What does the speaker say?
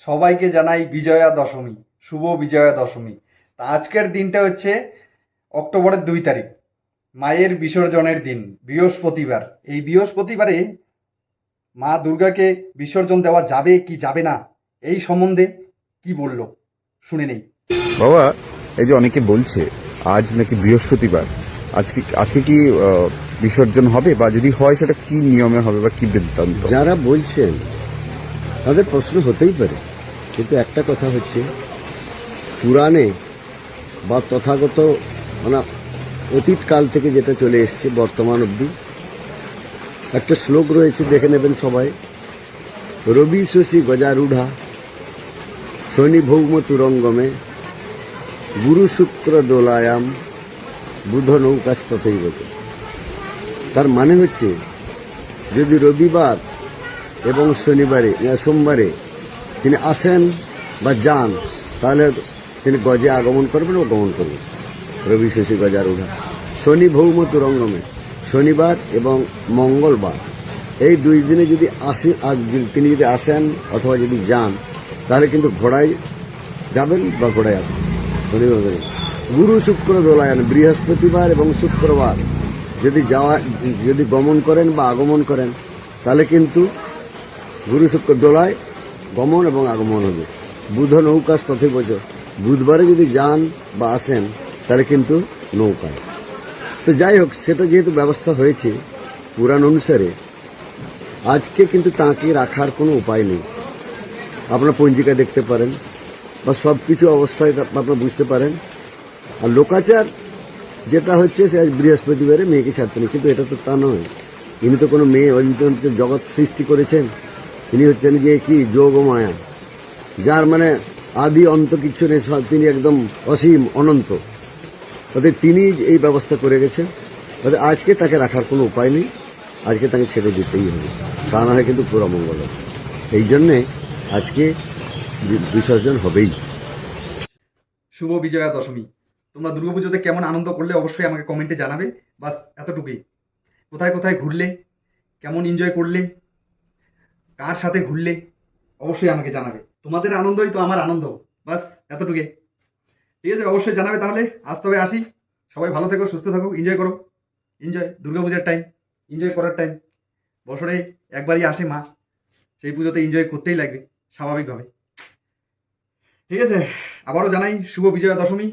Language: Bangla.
সবাইকে জানাই বিজয়া দশমী, শুভ বিজয়া দশমী। তা আজকের দিনটা হচ্ছে অক্টোবরের 2 তারিখ, মায়ের বিসর্জনের দিন, বৃহস্পতিবার। এই বৃহস্পতিবারে মা দুর্গাকে বিসর্জন দেওয়া যাবে কি যাবে না, এই সম্বন্ধে কি বলল শুনে নেই। বাবা, এই যে অনেকে বলছে আজ নাকি বৃহস্পতিবার, আজকে আজকে কি বিসর্জন হবে, বা যদি হয় সেটা কি নিয়মে হবে বা কি বৃত্তান্ত? যারা বলছেন তাদের প্রশ্ন হতেই পারে, কিন্তু একটা কথা হচ্ছে, পুরাণে বা তথাগত মানে অতীতকাল থেকে যেটা চলে এসছে বর্তমান অবধি একটা শ্লোক রয়েছে, দেখে নেবেন সবাই। রবি শশী গজারূঢ়া শনি ভৌম তুরঙ্গমে গুরু শুক্র দোলায়াম বুধ নৌকাস্তথৈবত। তার মানে হচ্ছে, যদি রবিবার এবং সোমবারে তিনি আসেন বা যান, তাহলে তিনি গজে আগমন করবেন ও গমন করবেন। রবি শশী গজারূঢ়া শনি ভৌম তুরঙ্গমে, শনিবার এবং মঙ্গলবার এই 2 দিনে যদি তিনি যদি আসেন অথবা যদি যান, তাহলে কিন্তু ঘোড়ায় যাবেন বা ঘোড়ায় আসবেন। শনিবার গুরু শুক্র দোলায়ন, বৃহস্পতিবার এবং শুক্রবার যদি গমন করেন বা আগমন করেন, তাহলে কিন্তু গুরু শুক্র দোলায় গমন এবং আগমন হবে। বুধ নৌকাস তথৈবচ, বুধবারে যদি যান বা আসেন তাহলে কিন্তু নৌকায়। তো যাই হোক, সেটা যেহেতু ব্যবস্থা হয়েছে পুরাণ অনুসারে, আজকে কিন্তু তাঁকে রাখার কোনো উপায় নেই। আপনার পঞ্জিকা দেখতে পারেন বা সব কিছু অবস্থায় আপনারা বুঝতে পারেন। আর লোকাচার যেটা হচ্ছে, সে আজ বৃহস্পতিবারে মেয়েকে ছাড়তে নেই, কিন্তু এটা তো তা নয়। ইনি তো কোনো মেয়ে, জগৎ সৃষ্টি করেছেন। ইনি হচ্ছেন যে কি যোগ ও মায়া, যার মানে আদি অন্ত কিছু নেই, তিনি একদম অসীম অনন্ত। অর্থাৎ তিনি এই ব্যবস্থা করে গেছেন। অর্থাৎ আজকে তাকে রাখার কোনো উপায় নেই, আজকে তাকে ছেড়ে দিতেই হবে, তা না হয় কিন্তু পুরো মঙ্গল হবে। এই জন্যে আজকে বিসর্জন হবেই। শুভ বিজয়া দশমী। তোমরা দুর্গাপুজোতে কেমন আনন্দ করলে অবশ্যই আমাকে কমেন্টে জানাবে। বাস এতটুকুই। কোথায় কোথায় ঘুরলে, কেমন এনজয় করলে, কার সাথে ঘুরলে, অবশ্যই আমাকে জানাবে। তোমাদের আনন্দই তো আমার আনন্দ। বাস এতটুকুই। ঠিক আছে, অবশ্যই জানাবে। তাহলে আজ তবে আসি। সবাই ভালো থেকো, সুস্থ থাকো, এনজয় করো। এনজয়, দুর্গাপূজার টাইম, এনজয় করার টাইম। বছরে একবারই আসে মা, সেই পুজোতে এনজয় করতেই লাগবে স্বাভাবিকভাবে। ঠিক আছে, আবারও জানাই শুভ বিজয়া দশমী।